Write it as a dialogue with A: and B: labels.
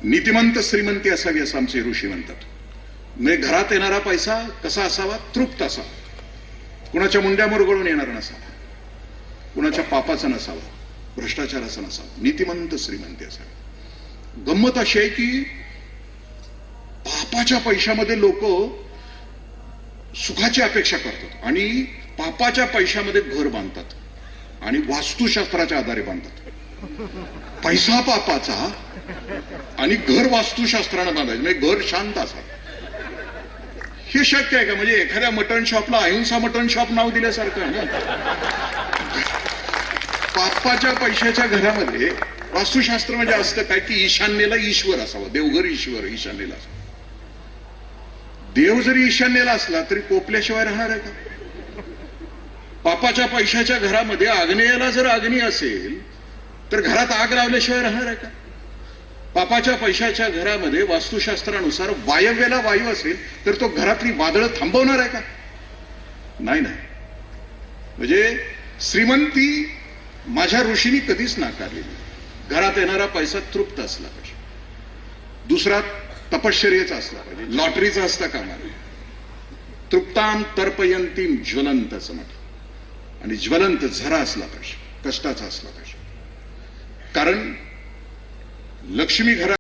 A: नीतिमंत श्रीमंती असावी असं आमचे ऋषी म्हणतात. म्हणजे घरात येणारा पैसा कसा असावा? तृप्त असावा, कुणाच्या मुंड्यावर गळून येणारा नसावा, कुणाच्या पापाचा नसावा, भ्रष्टाचाराचा नसावा, नीतिमंत श्रीमंती असावी. गंमत अशी आहे की पापाच्या पैशामध्ये लोक सुखाची अपेक्षा करतात आणि पापाच्या पैशामध्ये घर बांधतात आणि वास्तुशास्त्राच्या आधारे बांधतात. पैसा पापाचा आणि घर वास्तुशास्त्रानं बांधायचं, म्हणजे घर शांत असावं. हे शक्य आहे का? म्हणजे एखाद्या मटण शॉपला अहिंसा मटण शॉप नाव दिल्यासारखं आहे ना. पापाच्या पैशाच्या घरामध्ये वास्तुशास्त्र म्हणजे असतं काय की ईशान्येला ईश्वर असावा, देवघर ईश्वर ईशान्येला असावं. देव जरी ईशान्येला असला तरी कोपल्याशिवाय राहणार आहे का? पापाच्या पैशाच्या घरामध्ये आग्नेयाला जर अग्नी असेल तर घरात आग लावल्याशिवाय राहणार आहे का? पापाच्या पैशाच्या घरामध्ये वास्तुशास्त्रानुसार वायव्याला वायू असेल तर तो घरातली वादळं थांबवणार आहे का? नाही. म्हणजे श्रीमंती माझ्या ऋषींनी कधीच नाकारलेली. घरात येणारा पैसा तृप्त असला पाहिजे. दुसरा तपश्चर्याचा असला पाहिजे, लॉटरीचा असता कामा नये. तृप्ताम तर्पयंतीम ज्वलंत असं म्हटलं. आणि ज्वलंत झरा असला पाहिजे, कष्टाचा असला पाहिजे. कारण लक्ष्मी घरात